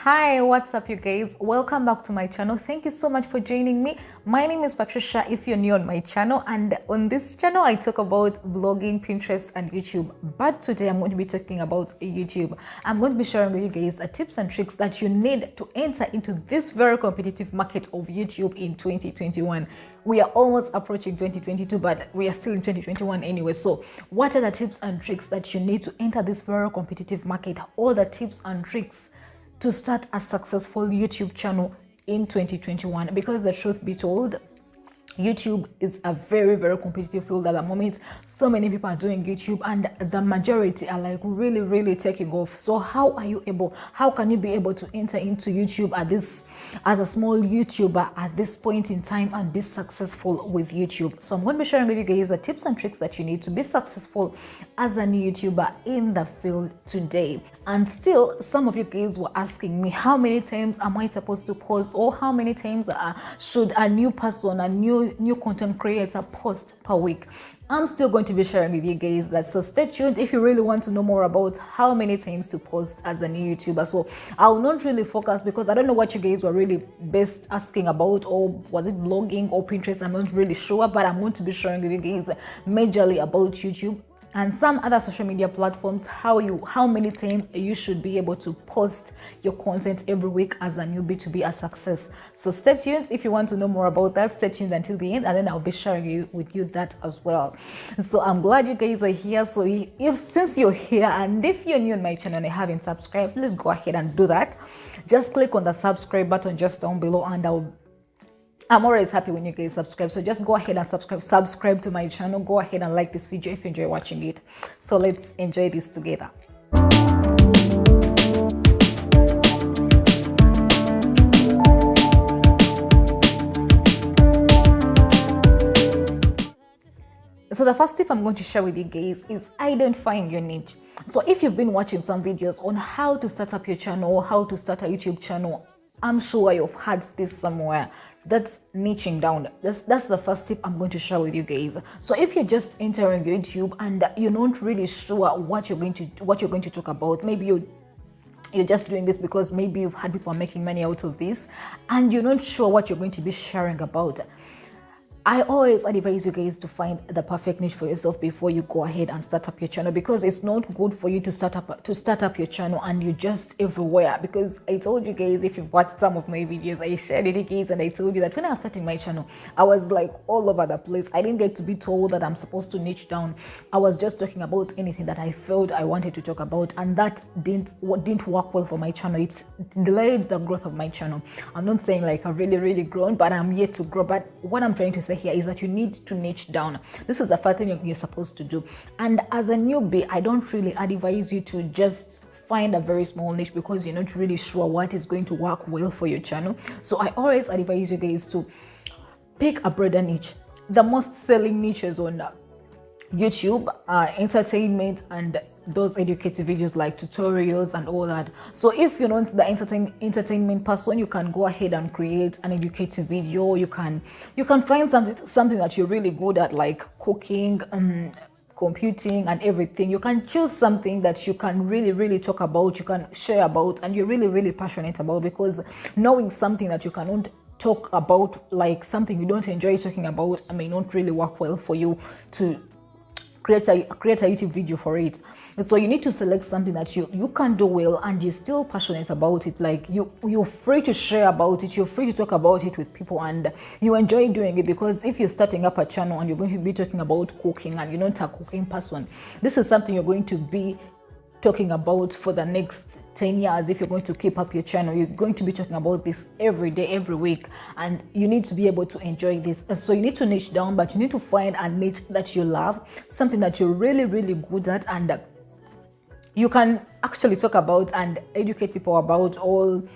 Hi, what's up you guys? Welcome back to my channel. Thank you so much for joining me. My name is Patricia if you're new on my channel, and on this channel I talk about vlogging, Pinterest and YouTube. But today I'm going to be talking about YouTube. I'm going to be sharing with you guys the tips and tricks that you need to enter into this very competitive market of YouTube in 2021. We are almost approaching 2022, but we are still in 2021 anyway. So what are the tips and tricks that you need to enter this very competitive market? All the tips and tricks to start a successful YouTube channel in 2021, because the truth be told, YouTube is a very competitive field at the moment. So many people are doing YouTube and the majority are like really taking off. So how can you be able to enter into YouTube as a small YouTuber at this point in time and be successful with YouTube? So I'm going to be sharing with you guys the tips and tricks that you need to be successful as a new YouTuber in the field today. And still, some of you guys were asking me, how many times am I supposed to post, or how many times should a new person, a new content creator post per week? I'm still going to be sharing with you guys that, so stay tuned if you really want to know more about how many times to post as a new YouTuber. So I will not really focus, because I don't know what you guys were really best asking about, or was it vlogging or Pinterest? I'm not really sure, but I'm going to be sharing with you guys majorly about YouTube and some other social media platforms, how many times you should be able to post your content every week as a newbie to be a success. So stay tuned if you want to know more about that. Stay tuned until the end, and then I'll be sharing with you that as well. So I'm glad you guys are here. So since you're here, and if you're new on my channel and you haven't subscribed, please go ahead and do that. Just click on the subscribe button just down below, and I'm always happy when you guys subscribe. So just go ahead and subscribe to my channel. Go ahead and like this video if you enjoy watching it. So let's enjoy this together. So the first tip I'm going to share with you guys is identifying your niche. So if you've been watching some videos on how to start up your channel or how to start a YouTube channel, I'm sure you've heard this somewhere. That's niching down. That's the first tip I'm going to share with you guys. So if you're just entering YouTube and you're not really sure what you're going to talk about, maybe you're just doing this because maybe you've had people making money out of this and you're not sure what you're going to be sharing about, I always advise you guys to find the perfect niche for yourself before you go ahead and start up your channel, because it's not good for you to start up your channel and you're just everywhere. Because I told you guys, if you've watched some of my videos, I shared it guys, and I told you that when I was starting my channel, I was like all over the place. I didn't get to be told that I'm supposed to niche down. I was just talking about anything that I felt I wanted to talk about, and that didn't work well for my channel. It delayed the growth of my channel. I'm not saying like I've really grown, but I'm yet to grow. But what I'm trying to say here is that you need to niche down. This is the first thing you're supposed to do. And as a newbie, I don't really advise you to just find a very small niche because you're not really sure what is going to work well for your channel. So I always advise you guys to pick a broader niche. The most selling niches on YouTube are entertainment and those educative videos like tutorials and all that. So if you're not the entertainment person, you can go ahead and create an educative video. You can find something that you're really good at, like cooking, computing and everything. You can choose something that you can really talk about, you can share about, and you're really passionate about, because knowing something that you cannot talk about, like something you don't enjoy talking about, may not really work well for you to create a YouTube video for it. So you need to select something that you can do well and you're still passionate about it. Like you're free to share about it, you're free to talk about it with people, and you enjoy doing it. Because if you're starting up a channel and you're going to be talking about cooking and you're not a cooking person, this is something you're going to be talking about for the next 10 years. If you're going to keep up your channel, you're going to be talking about this every day, every week, and you need to be able to enjoy this. So you need to niche down, but you need to find a niche that you love, something that you're really good at, and you can actually talk about and educate people about. All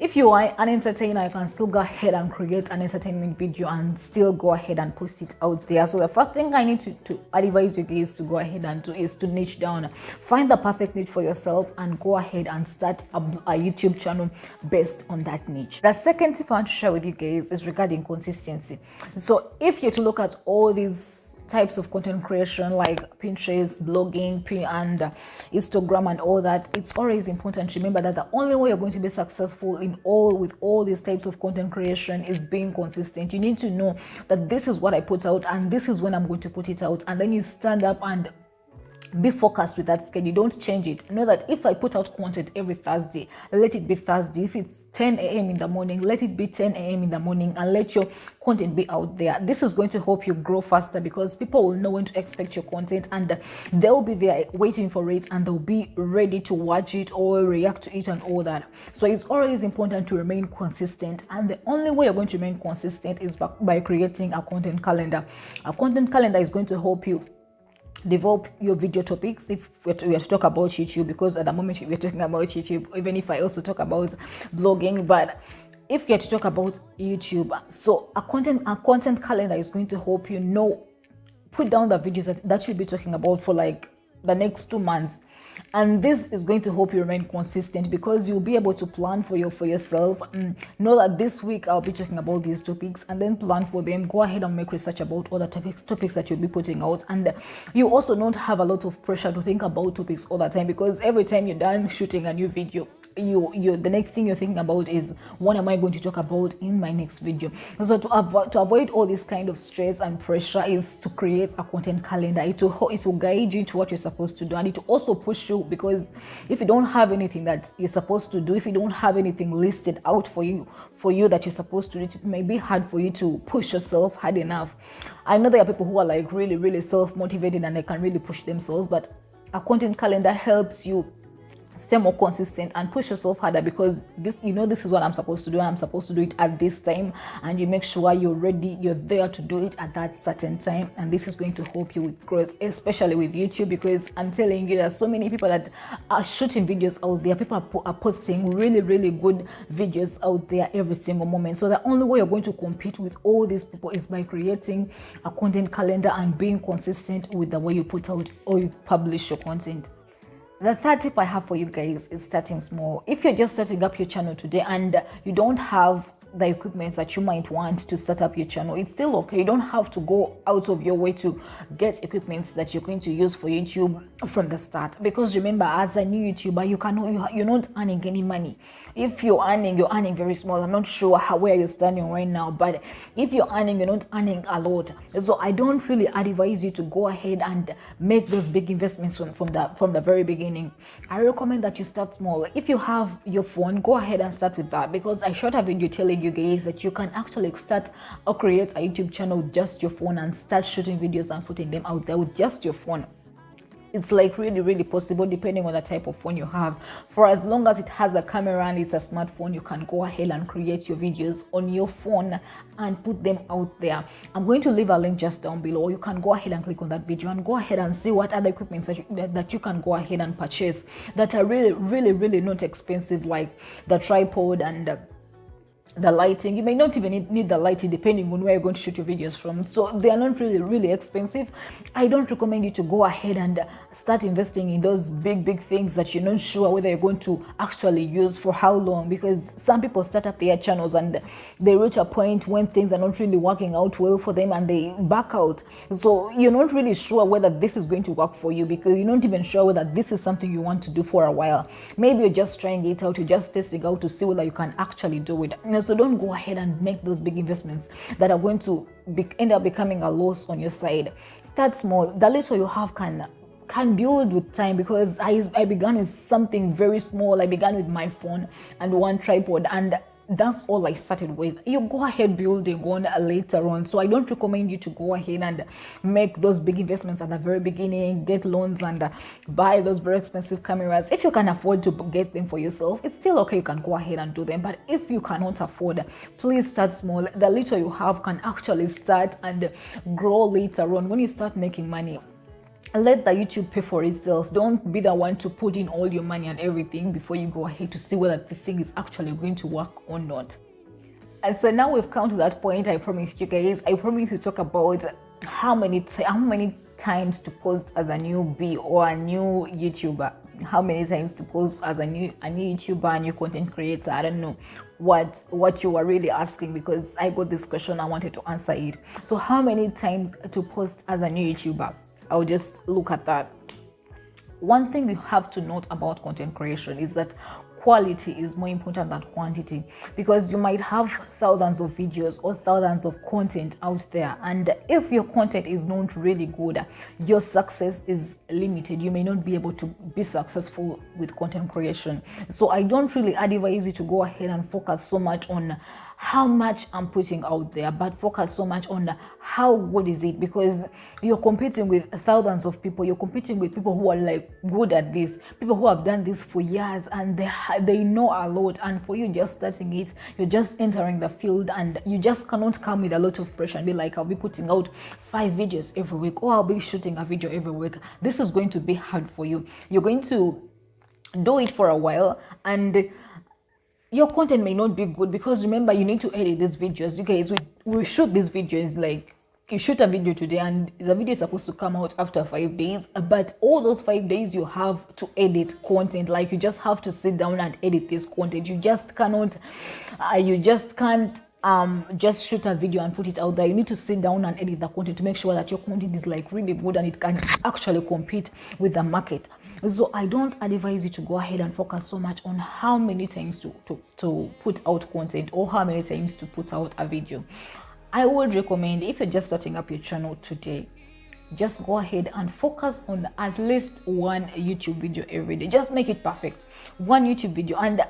if you are an entertainer, you can still go ahead and create an entertainment video and still go ahead and post it out there. So the first thing I need to advise you guys to go ahead and do is to niche down. Find the perfect niche for yourself and go ahead and start a YouTube channel based on that niche. The second tip I want to share with you guys is regarding consistency. So if you're to look at all these types of content creation like Pinterest, blogging, and Instagram and all that, it's always important to remember that the only way you're going to be successful with all these types of content creation is being consistent. You need to know that this is what I put out and this is when I'm going to put it out, and then you stand up and be focused with that schedule. Don't change it. Know that if I put out content every Thursday, let it be Thursday. If it's 10 a.m. in the morning, let it be 10 a.m. in the morning, and let your content be out there. This is going to help you grow faster because people will know when to expect your content, and they'll be there waiting for it, and they'll be ready to watch it or react to it and all that. So it's always important to remain consistent, and the only way you're going to remain consistent is by creating a content calendar. A content calendar is going to help you develop your video topics if we are to talk about YouTube, because at the moment we're talking about YouTube, even if I also talk about blogging. But if you're to talk about YouTube, so a content calendar is going to help you know, put down the videos that you'll be talking about for like the next 2 months. And this is going to help you remain consistent because you'll be able to plan for yourself. Know that this week I'll be talking about these topics, and then plan for them. Go ahead and make research about other topics that you'll be putting out. And you also don't have a lot of pressure to think about topics all the time, because every time you're done shooting a new video, the next thing you're thinking about is, what am I going to talk about in my next video? So to avoid all this kind of stress and pressure is to create a content calendar. It will guide you into what you're supposed to do, and it will also push you, because if you don't have anything that you're supposed to do, if you don't have anything listed out for you that you're supposed to do, it may be hard for you to push yourself hard enough. I know there are people who are like really, really self-motivated and they can really push themselves, but a content calendar helps you stay more consistent and push yourself harder, because this is what I'm supposed to do, and I'm supposed to do it at this time, and you make sure you're ready, you're there to do it at that certain time. And this is going to help you with growth, especially with YouTube, because I'm telling you, there's so many people that are shooting videos out there. People are posting really, really good videos out there every single moment. So the only way you're going to compete with all these people is by creating a content calendar and being consistent with the way you put out or you publish your content. The third tip I have for you guys is starting small. If you're just starting up your channel today and you don't have the equipment that you might want to set up your channel, it's still okay. You don't have to go out of your way to get equipment that you're going to use for YouTube from the start, because remember, as a new YouTuber, you're not earning any money. If you're earning very small. I'm not sure where you're standing right now, but if you're earning, you're not earning a lot. So I don't really advise you to go ahead and make those big investments from the very beginning. I recommend that you start small. If you have your phone, go ahead and start with that, because I shot a video telling you guys that you can actually start or create a YouTube channel with just your phone and start shooting videos and putting them out there with just your phone. It's like really, really possible, depending on the type of phone you have. For as long as it has a camera and it's a smartphone, you can go ahead and create your videos on your phone and put them out there. I'm going to leave a link just down below. You can go ahead and click on that video and go ahead and see what other equipment that you can go ahead and purchase that are really, really, really not expensive, like the tripod and the lighting. You may not even need the lighting, depending on where you're going to shoot your videos from. So they are not really, really expensive. I don't recommend you to go ahead and start investing in those big things that you're not sure whether you're going to actually use for how long, because some people start up their channels and they reach a point when things are not really working out well for them and they back out. So you're not really sure whether this is going to work for you, because you're not even sure whether this is something you want to do for a while. Maybe you're just trying it out, you're just testing out to see whether you can actually do it. So don't go ahead and make those big investments that are going to end up becoming a loss on your side. Start small. The little you have can build with time, because I began with something very small. I began with my phone and one tripod, and that's all I started with. You go ahead building on later on. So I don't recommend you to go ahead and make those big investments at the very beginning, get loans and buy those very expensive cameras. If you can afford to get them for yourself, it's still okay. You can go ahead and do them. But if you cannot afford, please start small. The little you have can actually start and grow later on when you start making money. Let the YouTube pay for itself. Don't be the one to put in all your money and everything before you go ahead to see whether the thing is actually going to work or not. And so now we've come to that point. I promised you guys. I promised to talk about how many times to post as a newbie or a new YouTuber. How many times to post as a new YouTuber, a new content creator, I don't know, what you were really asking, because I got this question, I wanted to answer it. So how many times to post as a new YouTuber? I'll just look at that. One thing you have to note about content creation is that quality is more important than quantity, because you might have thousands of videos or thousands of content out there, and if your content is not really good, your success is limited. You may not be able to be successful with content creation. So I don't really advise you to go ahead and focus so much on how much I'm putting out there, but focus so much on how good is it, because you're competing with thousands of people. You're competing with people who are like good at this, people who have done this for years, and they know a lot. And for you just starting it, you're just entering the field, and you just cannot come with a lot of pressure and be like, I'll be putting out 5 videos every week, or I'll be shooting a video every week. This is going to be hard for you. You're going to do it for a while, and your content may not be good, because remember, you need to edit these videos. You guys, we shoot these videos, like you shoot a video today and the video is supposed to come out after 5 days, but all those 5 days you have to edit content. Like, you just have to sit down and edit this content. You just cannot just shoot a video and put it out there. You need to sit down and edit the content to make sure that your content is like really good and it can actually compete with the market. So I don't advise you to go ahead and focus so much on how many times to put out content or how many times to put out a video. I would recommend, if you're just starting up your channel today, just go ahead and focus on at least one YouTube video every day. Just make it perfect. One YouTube video, and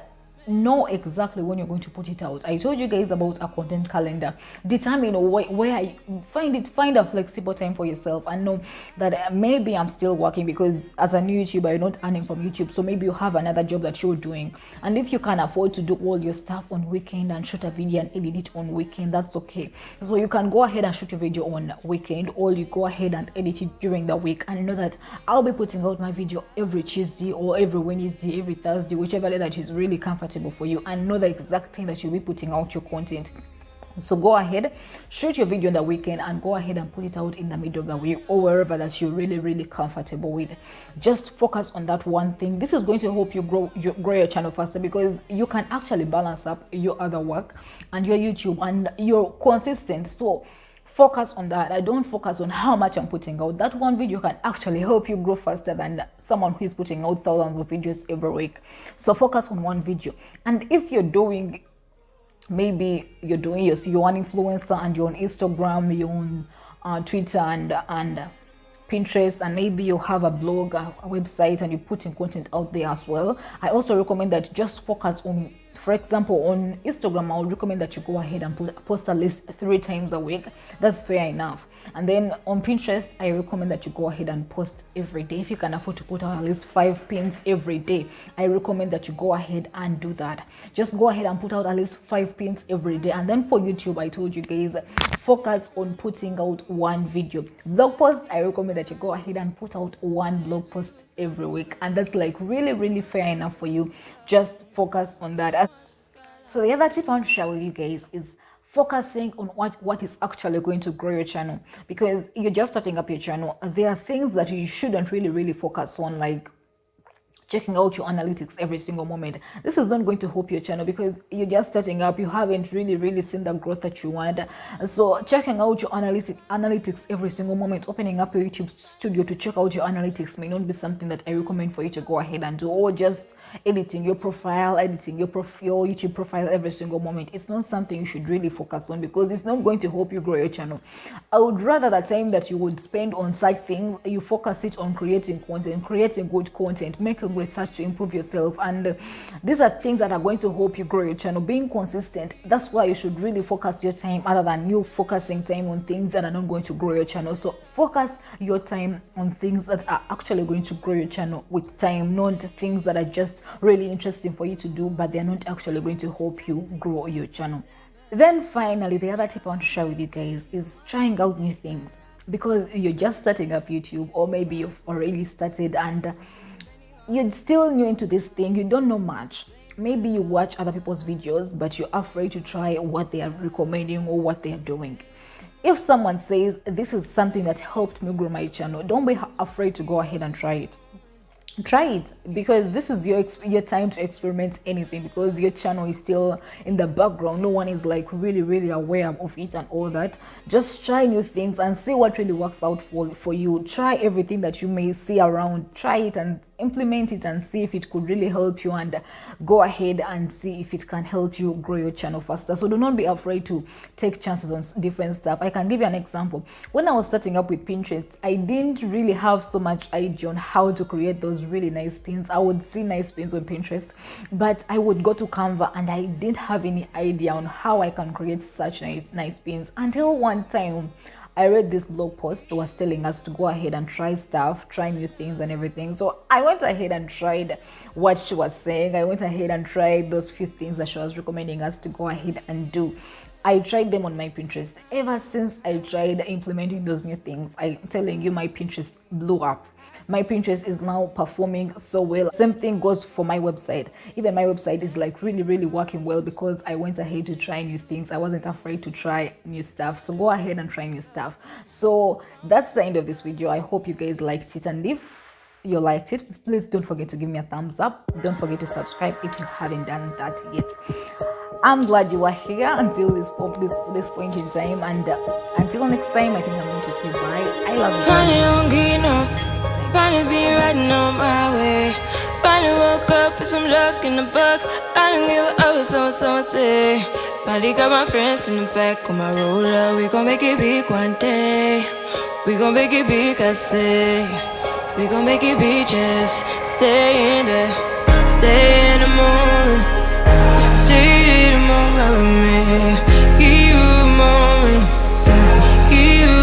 know exactly when you're going to put it out. I told you guys about a content calendar. Determine where you find a flexible time for yourself, and know that maybe I'm still working, because as a new YouTuber, you're not earning from YouTube. So maybe you have another job that you're doing, and if you can afford to do all your stuff on weekend and shoot a video and edit it on weekend, that's okay. So you can go ahead and shoot a video on weekend, or you go ahead and edit it during the week, and know that I'll be putting out my video every Tuesday or every Wednesday, every Thursday, whichever day that is really comfortable for you, and know the exact thing that you'll be putting out your content. So go ahead, shoot your video in the weekend, and go ahead and put it out in the middle of the week, or wherever that you're really comfortable with. Just focus on that one thing. This is going to help you grow your channel faster, because you can actually balance up your other work and your YouTube, and you're consistent. So focus on that. I don't focus on how much I'm putting out. That one video can actually help you grow faster than someone who is putting out thousands of videos every week. So focus on one video. And if you're doing, maybe you're an influencer and you're on Instagram, you're on Twitter and Pinterest, and maybe you have a blog, a website, and you're putting content out there as well, I also recommend that just focus on, for example, on Instagram, I would recommend that you go ahead and post at least 3 times a week. That's fair enough. And then on Pinterest, I recommend that you go ahead and post every day. If you can afford to put out at least 5 pins every day, I recommend that you go ahead and do that. Just go ahead and put out at least 5 pins every day. And then for YouTube, I told you guys, focus on putting out one video. Blog post, I recommend that you go ahead and put out 1 blog post every week. And that's like really fair enough for you. Just focus on that. So the other tip I want to share with you guys is focusing on what is actually going to grow your channel, because you're just starting up your channel. There are things that you shouldn't really focus on, like checking out your analytics every single moment. This is not going to help your channel, because you're just starting up. You haven't really seen the growth that you want. So checking out your analytics every single moment, opening up your YouTube studio to check out your analytics may not be something that I recommend for you to go ahead and do, or just editing your YouTube profile every single moment. It's not something you should really focus on, because it's not going to help you grow your channel. I would rather the time that you would spend on such things, you focus it on creating content, creating good content, making research to improve yourself. And these are things that are going to help you grow your channel. Being consistent, that's why you should really focus your time, other than you focusing time on things that are not going to grow your channel. So focus your time on things that are actually going to grow your channel with time, not things that are just really interesting for you to do, but they're not actually going to help you grow your channel. Then finally, the other tip I want to share with you guys is trying out new things, because you're just starting up YouTube, or maybe you've already started and you're still new into this thing. You don't know much. Maybe you watch other people's videos, but you're afraid to try what they are recommending or what they are doing. If someone says, this is something that helped me grow my channel, don't be afraid to go ahead and try it. try it, because this is your time to experiment anything, because your channel is still in the background. No one is like really aware of it and all that. Just try new things and see what really works out for you. Try everything that you may see around, try it and implement it and see if it could really help you, and go ahead and see if it can help you grow your channel faster. So do not be afraid to take chances on different stuff. I can give you an example. When I was starting up with Pinterest, I didn't really have so much idea on how to create those really nice pins. I would see nice pins on Pinterest, but I would go to Canva and I didn't have any idea on how I can create such nice pins, until one time I read this blog post that was telling us to go ahead and try stuff, try new things and everything. So I went ahead and tried what she was saying. I went ahead and tried those few things that she was recommending us to go ahead and do. I tried them on my Pinterest. Ever since I tried implementing those new things, I'm telling you, my Pinterest blew up. My Pinterest is now performing so well. Same thing goes for my website. Even my website is like really working well, because I went ahead to try new things. I wasn't afraid to try new stuff. So go ahead and try new stuff. So that's the end of this video. I hope you guys liked it, and if you liked it, please don't forget to give me a thumbs up. Don't forget to subscribe if you haven't done that yet. I'm glad you were here until this point in time, and until next time, I think I'm going to say bye. I love you. Finally hungry enough, finally been riding on my way. Finally woke up with some luck in the book. I don't give a what someone say. Finally got my friends in the back on my roller. We gon' make it big one day. We gon' make it big, I say. We gon' make it big, just stay in the moon.